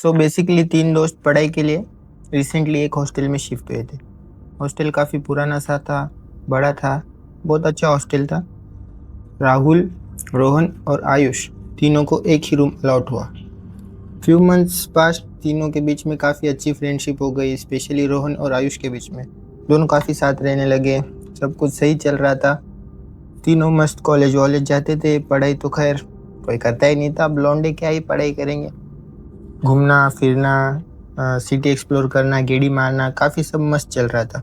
So basically 3 दोस्त पढ़ाई के लिए रिसेंटली एक हॉस्टल में शिफ्ट हुए थे। हॉस्टल काफ़ी पुराना सा था, बड़ा था, बहुत अच्छा हॉस्टल था। राहुल, रोहन और आयुष तीनों को एक ही रूम अलॉट हुआ। फ्यू मंथ्स पास्ट, तीनों के बीच में काफ़ी अच्छी फ्रेंडशिप हो गई, स्पेशली रोहन और आयुष के बीच में। दोनों काफ़ी साथ रहने लगे, सब कुछ सही चल रहा था। तीनों मस्त कॉलेज वॉलेज जाते थे। पढ़ाई तो खैर कोई करता ही नहीं था, अब लौंडे क्या ही पढ़ाई करेंगे। घूमना फिरना, सिटी एक्सप्लोर करना, गेड़ी मारना, काफ़ी सब मस्त चल रहा था।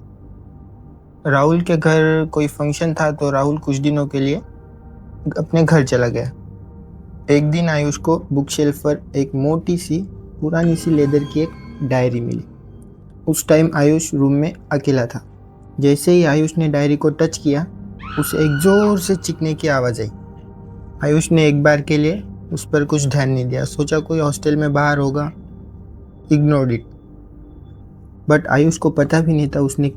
राहुल के घर कोई फंक्शन था तो राहुल कुछ दिनों के लिए अपने घर चला गया। एक दिन आयुष को बुक शेल्फ पर एक मोटी सी पुरानी सी लेदर की एक डायरी मिली। उस टाइम आयुष रूम में अकेला था। जैसे ही आयुष ने डायरी को टच किया, उसे एक जोर से चीखने की आवाज़ आई। आयुष ने एक बार के लिए उस पर कुछ ध्यान नहीं दिया, सोचा कोई हॉस्टल में बाहर होगा, इग्नोर्ड इट। बट आयुष को पता भी नहीं था उसने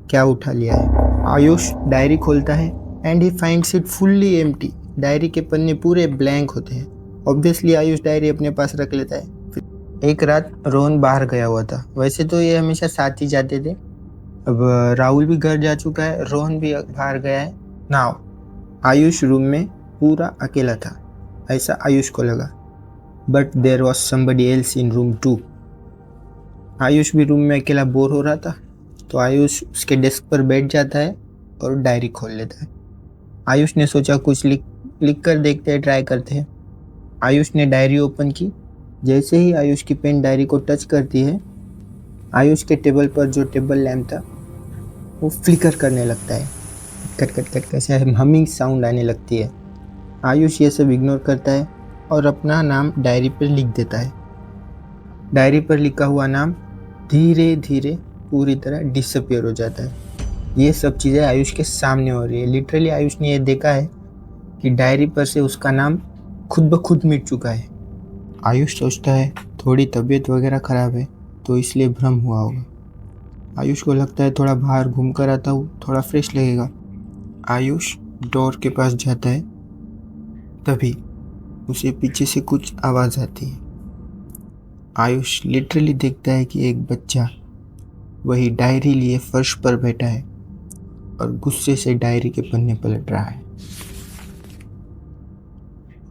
क्या उठा लिया है। आयुष डायरी खोलता है and he finds it fully empty. Diary के पन्ने पूरे ब्लैंक होते हैं। ऑब्वियसली आयुष डायरी अपने पास रख लेता है। एक रात रोहन बाहर गया हुआ था। वैसे तो ये हमेशा साथ ही जाते थे। अब राहुल भी घर जा चुका है, रोहन भी बाहर गया है। नाउ आयुष रूम में पूरा अकेला था, ऐसा आयुष को लगा। But there was somebody else in room 2। Ayush भी रूम में अकेला बोर हो रहा था, तो आयुष उसके डेस्क पर बैठ जाता है और डायरी खोल लेता है। आयुष ने सोचा कुछ लिख कर देखते हैं, ट्राई करते हैं। आयुष ने डायरी ओपन की। जैसे ही आयुष की पेन डायरी को टच करती है, आयुष के टेबल पर जो टेबल लैम्प था वो फ्लिकर करने लगता है। कट कट कट कैसे हमिंग साउंड आने लगती है। आयुष ये सब इग्नोर करता है और अपना नाम डायरी पर लिख देता है। डायरी पर लिखा हुआ नाम धीरे धीरे पूरी तरह डिसअपियर हो जाता है। ये सब चीज़ें आयुष के सामने हो रही है। लिटरली आयुष ने ये देखा है कि डायरी पर से उसका नाम खुद ब खुद मिट चुका है। आयुष सोचता है थोड़ी तबीयत वगैरह ख़राब है तो इसलिए भ्रम हुआ होगा। आयुष को लगता है थोड़ा बाहर घूम कर आता हूँ, थोड़ा फ्रेश लगेगा। आयुष डोर के पास जाता है, तभी उसे पीछे से कुछ आवाज़ आती है। आयुष लिटरली देखता है कि एक बच्चा वही डायरी लिए फर्श पर बैठा है और गुस्से से डायरी के पन्ने पलट रहा है।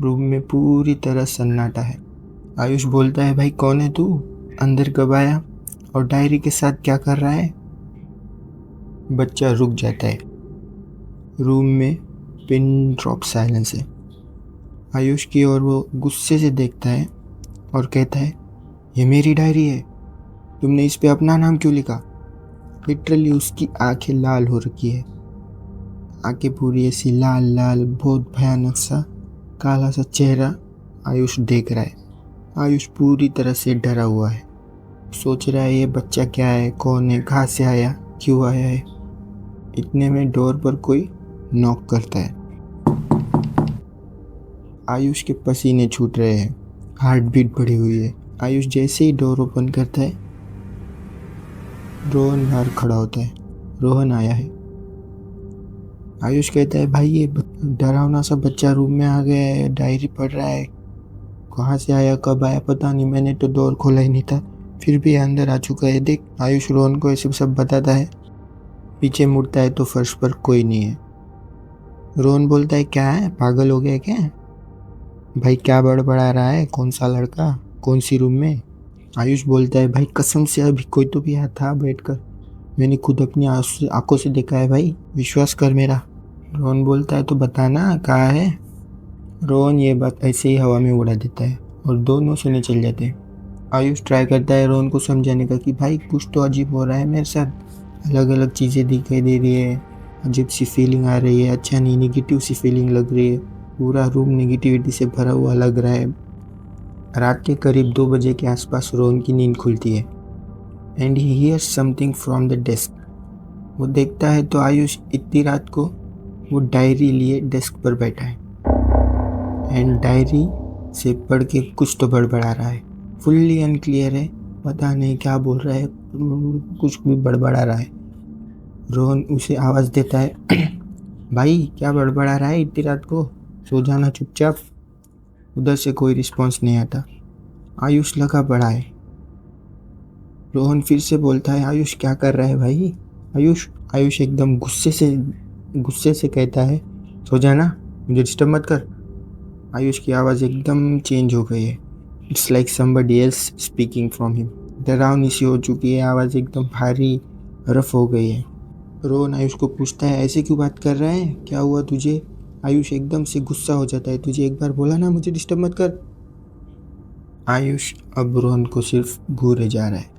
रूम में पूरी तरह सन्नाटा है। आयुष बोलता है, भाई कौन है तू? अंदर कब आया और डायरी के साथ क्या कर रहा है? बच्चा रुक जाता है। रूम में पिन ड्रॉप साइलेंस है। आयुष की ओर वो गुस्से से देखता है और कहता है, ये मेरी डायरी है, तुमने इस पे अपना नाम क्यों लिखा? लिटरली उसकी आंखें लाल हो रखी है। आंखें पूरी ऐसी लाल लाल, बहुत भयानक सा काला सा चेहरा आयुष देख रहा है। आयुष पूरी तरह से डरा हुआ है। सोच रहा है ये बच्चा क्या है, कौन है, कहाँ से आया, क्यों आया है। इतने में डोर पर कोई नॉक करता है। आयुष के पसीने छूट रहे हैं, हार्ट बीट बढ़ी हुई है। आयुष जैसे ही डोर ओपन करता है, रोहन बाहर खड़ा होता है। रोहन आया है। आयुष कहता है, भाई ये डरावना सा बच्चा रूम में आ गया है, डायरी पढ़ रहा है, कहाँ से आया, कब आया पता नहीं, मैंने तो डोर खोला ही नहीं था, फिर भी अंदर आ चुका है, देख। आयुष रोहन को ऐसे सब बताता है। पीछे मुड़ता है तो फर्श पर कोई नहीं है। रोहन बोलता है, क्या है, पागल हो गया क्या? भाई क्या बड़बड़ा रहा है, कौन सा लड़का, कौन सी रूम में? आयुष बोलता है, भाई कसम से अभी कोई तो भी यहाँ था बैठकर, मैंने खुद अपनी आंखों से देखा है, भाई विश्वास कर मेरा। रोहन बोलता है, तो बताना कहाँ है। रोहन ये बात ऐसे ही हवा में उड़ा देता है और दोनों सोने चल जाते हैं। आयुष ट्राई करता है रोहन को समझाने का कि भाई कुछ तो अजीब हो रहा है मेरे साथ, अलग अलग चीज़ें दिखाई दे रही है, अजीब सी फीलिंग आ रही है, अच्छा नहीं, नेगेटिव सी फीलिंग लग रही है, पूरा रूम नेगेटिविटी से भरा हुआ लग रहा है। रात के करीब 2 बजे के आसपास रोहन की नींद खुलती है and he hears something from the desk. वो देखता है तो आयुष इतनी रात को वो डायरी लिए डेस्क पर बैठा है एंड डायरी से पढ़ के कुछ तो बड़बड़ा रहा है। फुल्ली अनक्लियर है, पता नहीं क्या बोल रहा है, कुछ भी बड़बड़ा रहा है। रोहन उसे आवाज़ देता है, भाई क्या बड़बड़ा रहा है इतनी रात को, सो जाना चुपचाप। उधर से कोई रिस्पॉन्स नहीं आता। आयुष लगा पड़ा है, रोहन फिर से बोलता है, आयुष क्या कर रहा है भाई? आयुष एकदम गुस्से से कहता है, सो जा ना, मुझे डिस्टर्ब मत कर। आयुष की आवाज़ एकदम चेंज हो गई है। It's like somebody else speaking from him. डरावनी सी हो चुकी है, आवाज़ एकदम भारी रफ हो गई है। रोहन आयुष को पूछता है, ऐसे क्यों बात कर रहा है, क्या हुआ तुझे? आयुष एकदम से गुस्सा हो जाता है, तुझे एक बार बोला ना मुझे डिस्टर्ब मत कर। आयुष अब रोहन को सिर्फ घूरे जा रहा है।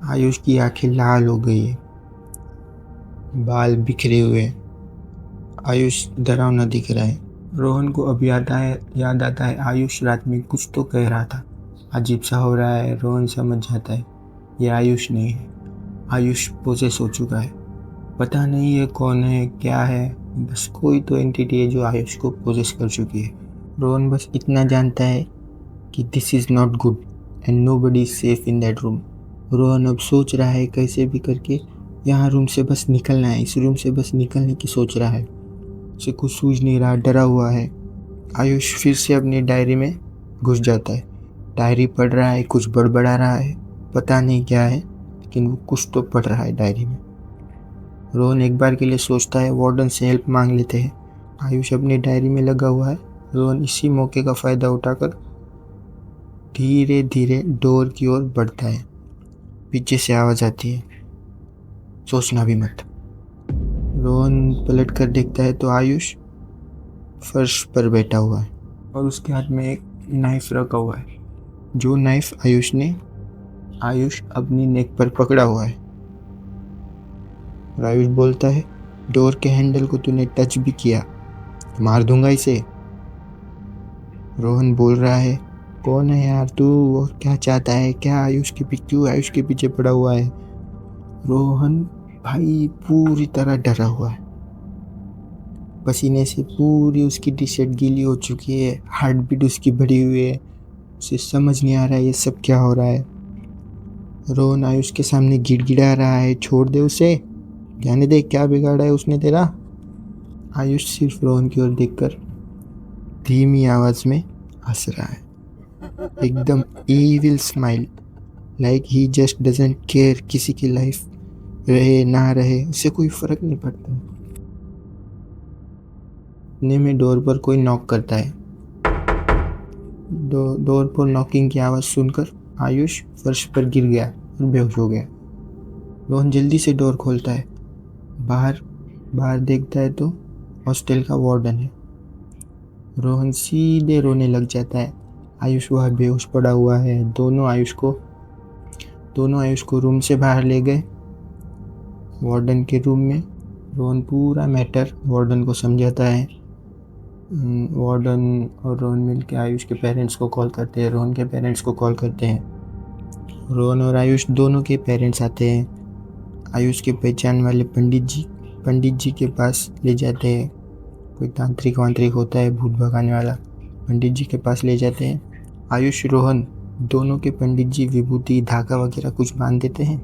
आयुष की आंखें लाल हो गई है, बाल बिखरे हुए। आयुष डरावना दिख रहा है। रोहन को अब याद आता है आयुष रात में कुछ तो कह रहा था, अजीब सा हो रहा है। रोहन समझ जाता है ये आयुष नहीं है, आयुष पोजेस हो चुका है। पता नहीं ये कौन है, क्या है, बस कोई तो एंटिटी है जो आयुष को पोजेस कर चुकी है। रोहन बस इतना जानता है कि this is not good and nobody is safe in that room. Rohan अब सोच रहा है कैसे भी करके यहाँ रूम से बस निकलना है, इस रूम से बस निकलने की सोच रहा है। उसे कुछ सूझ नहीं रहा, डरा हुआ है। आयुष फिर से अपनी डायरी में घुस जाता है। डायरी पढ़ रहा है, कुछ बड़बड़ा रहा है, पता नहीं क्या है, लेकिन वो कुछ तो पढ़ रहा है डायरी में। रोहन एक बार के लिए सोचता है वार्डन से हेल्प मांग लेते हैं। आयुष अपनी डायरी में लगा हुआ है। रोहन इसी मौके का फ़ायदा उठाकर धीरे धीरे डोर की ओर बढ़ता है। पीछे से आवाज़ आती है, सोचना भी मत। रोहन पलट कर देखता है तो आयुष फर्श पर बैठा हुआ है और उसके हाथ में एक नाइफ रखा हुआ है, जो नाइफ आयुष अपनी नेक पर पकड़ा हुआ है। और आयुष बोलता है, डोर के हैंडल को तूने टच भी किया तो मार दूंगा इसे। रोहन बोल रहा है, कौन है यार तू और क्या चाहता है, क्या क्यों आयुष के पीछे पड़ा हुआ है? रोहन भाई पूरी तरह डरा हुआ है। पसीने से पूरी उसकी टी शर्ट गीली हो चुकी है, हार्ट बीट उसकी बढ़ी हुई है। उसे समझ नहीं आ रहा है ये सब क्या हो रहा है। रोहन आयुष के सामने गिड़गिड़ा रहा है, छोड़ दे उसे, जाने दे, क्या बिगाड़ा है उसने तेरा? आयुष सिर्फ रोहन की ओर देखकर धीमी आवाज में हंस रहा है, एकदम evil smile, like he just doesn't care किसी की लाइफ रहे ना रहे, उसे कोई फर्क नहीं पड़ता। इतने में डोर पर कोई नॉक करता है। डोर पर नॉकिंग की आवाज़ सुनकर आयुष फर्श पर गिर गया और बेहोश हो गया। रोहन जल्दी से डोर खोलता है। बाहर देखता है तो हॉस्टल का वार्डन है। रोहन सीधे रोने लग जाता है। आयुष वह बेहोश पड़ा हुआ है। दोनों आयुष को रूम से बाहर ले गए, वार्डन के रूम में। रोहन पूरा मैटर वार्डन को समझाता है। वार्डन और रोहन मिलकर आयुष के पेरेंट्स को कॉल करते हैं, रोहन के पेरेंट्स को कॉल करते हैं। रोहन और आयुष दोनों के पेरेंट्स आते हैं। आयुष के पहचान वाले पंडित जी के पास ले जाते हैं। कोई तांत्रिक वांत्रिक होता है, भूत भगाने वाला, पंडित जी के पास ले जाते हैं। आयुष रोहन दोनों के पंडित जी विभूति धागा वगैरह कुछ बांध देते हैं।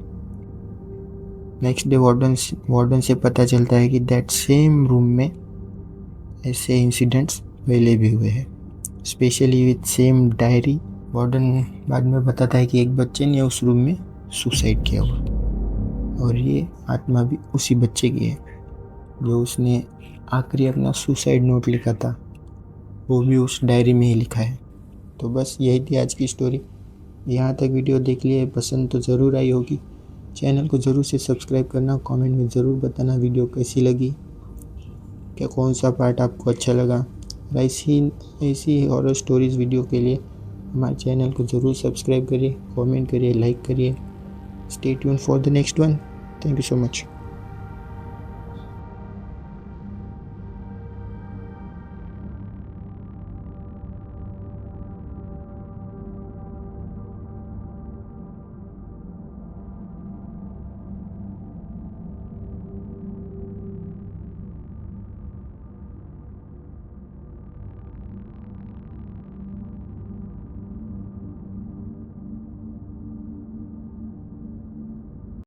नेक्स्ट डे वार्डन से पता चलता है कि दैट सेम रूम में ऐसे इंसिडेंट्स पहले भी हुए हैं, specially with same diary. Warden बाद में बताता है कि एक बच्चे ने उस रूम में सुसाइड किया हुआ, और ये आत्मा भी उसी बच्चे की है जो उसने आखिरी अपना सुसाइड नोट लिखा था, वो भी उस डायरी में ही लिखा है। तो बस यही थी आज की स्टोरी। यहाँ तक वीडियो देख लिए, पसंद तो ज़रूर आई होगी। चैनल को ज़रूर से सब्सक्राइब करना, कमेंट में ज़रूर बताना वीडियो कैसी लगी, क्या कौन सा पार्ट आपको अच्छा लगा। ऐसी हॉरर स्टोरीज़ वीडियो के लिए हमारे चैनल को ज़रूर सब्सक्राइब करिए, कमेंट करिए, लाइक करिए। Stay tune for the next one. Thank you so much.